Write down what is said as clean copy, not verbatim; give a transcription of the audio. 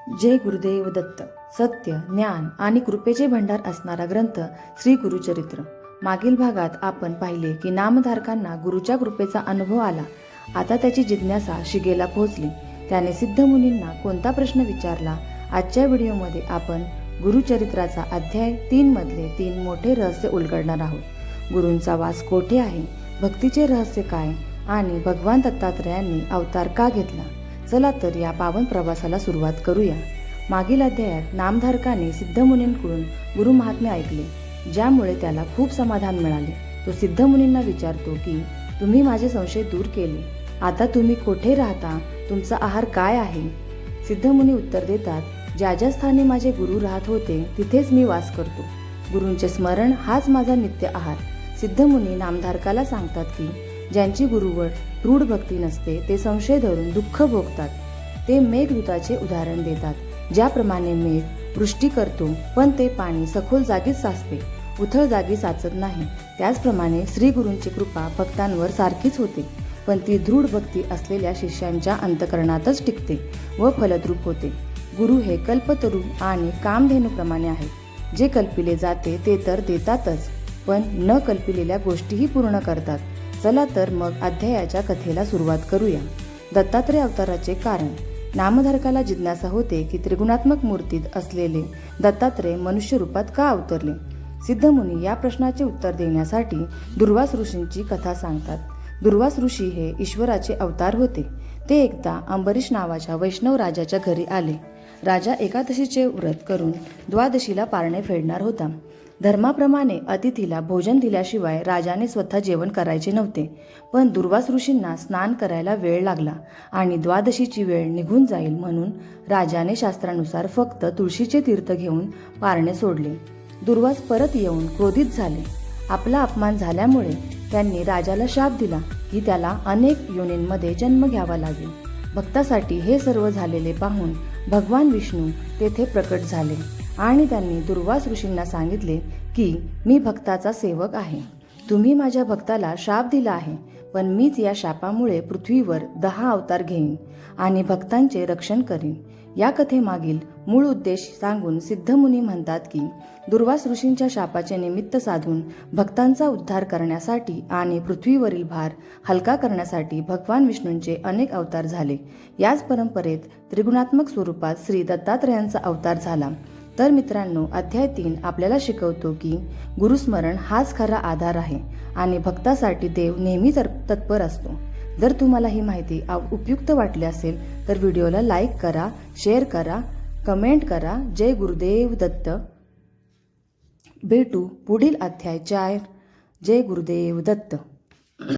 जय गुरुदेव दत्त. सत्य, ज्ञान आणि कृपेचे भंडार असणारा ग्रंथ श्री गुरुचरित्र. मागील भागात आपण पाहिले की नामधारकांना गुरुच्या कृपेचा अनुभव आला. आता त्याची जिज्ञासा शिगेला पोहोचली. त्याने सिद्ध मुनींना कोणता प्रश्न विचारला? आजच्या व्हिडिओमध्ये आपण गुरुचरित्राचा अध्याय 3 मधले 3 मोठे रहस्य उलगडणार आहोत. गुरूंचा वास कोठे आहे, भक्तीचे रहस्य काय आणि भगवान दत्तात्रयांनी अवतार का घेतला? चला तर या पावन प्रवासाला सुरुवात करूया. मागील अध्यायात नामधारकाने सिद्धमुनींकडून गुरु महात्म्य ऐकले, ज्यामुळे त्याला खूप समाधान मिळाले. तो सिद्धमुनींना विचारतो की तुम्ही माझे संशय दूर केले. आता तुम्ही कोठे राहता? तुमचा आहार काय आहे? सिद्धमुनी उत्तर देतात, ज्या ज्या स्थानी माझे गुरु राहत होते तिथेच मी वास करतो. गुरूंचे स्मरण हाच माझा नित्य आहार. सिद्धमुनी नामधारकाला सांगतात की ज्यांची गुरुवर दृढ भक्ती नसते ते संशय धरून दुःख भोगतात. ते मेघदूताचे उदाहरण देतात. ज्याप्रमाणे मेघ वृष्टी करतो पण ते पाणी सखोल जागीच साचते, उथळ जागी साचत नाही, त्याचप्रमाणे श्री गुरूंची कृपा भक्तांवर सारखीच होते, पण ती दृढ भक्ती असलेल्या शिष्यांच्या अंतकरणातच टिकते व फलद्रूप होते. गुरु हे कल्पतरू आणि कामधेनूप्रमाणे आहेत. जे कल्पिले जाते ते तर देतातच, पण न कल्पिलेल्या गोष्टीही पूर्ण करतात. चला तर मग अध्यायाच्या कथेला सुरुवात करूया. दत्तात्रय अवताराचे कारण. नामधारकाला जिज्ञासा होते की त्रिगुणात्मक मूर्तीत असलेले दत्तात्रय मनुष्य रूपात का अवतरले? सिद्धमुनी या प्रश्नाचे उत्तर देण्यासाठी दुर्वास ऋषींची कथा सांगतात. दुर्वास ऋषी हे ईश्वराचे अवतार होते. ते एकदा अंबरीश नावाच्या वैष्णव राजाच्या घरी आले. राजा एकादशीचे व्रत करून द्वादशीला पारणे फेडणार होता. धर्माप्रमाणे अतिथीला भोजन दिल्याशिवाय राजाने स्वतः जेवण करायचे नव्हते. पण दुर्वास ऋषींना स्नान करायला वेळ लागला आणि द्वादशीची वेळ निघून जाईल म्हणून राजाने शास्त्रानुसार फक्त तुळशीचे तीर्थ घेऊन पारणे सोडले. दुर्वास परत येऊन क्रोधित झाले. आपला अपमान झाल्यामुळे त्यांनी राजाला शाप दिला की त्याला अनेक योनींमध्ये जन्म घ्यावा लागेल. भक्तासाठी हे सर्व झालेले पाहून भगवान विष्णू तेथे प्रकट झाले आणि त्यांनी दुर्वास ऋषींना सांगितले की मी भक्ताचा सेवक आहे. तुम्ही माझ्या भक्ताला शाप दिला आहे, पण मीच या शापामुळे पृथ्वीवर 10 अवतार घेईन आणि भक्तांचे रक्षण करीन. या कथेमागील मूळ उद्देश सांगून सिद्धमुनी म्हणतात की दुर्वास ऋषींच्या शापाचे निमित्त साधून भक्तांचा उद्धार करण्यासाठी आणि पृथ्वीवरील भार हलका करण्यासाठी भगवान विष्णूंचे अनेक अवतार झाले. याच परंपरेत त्रिगुणात्मक स्वरूपात श्री दत्तात्रयांचा अवतार झाला. तर मित्रांनो, अध्याय 3 आपल्याला शिकवतो की गुरुस्मरण हाच खरा आधार आहे आणि भक्तासाठी देव नेहमी तत्पर असतो. जर तुम्हाला ही माहिती उपयुक्त वाटली असेल तर व्हिडिओला लाईक करा, शेअर करा, कमेंट करा. जय गुरुदेव दत्त. भेटू पुढील अध्याय 4. जय गुरुदेव दत्त.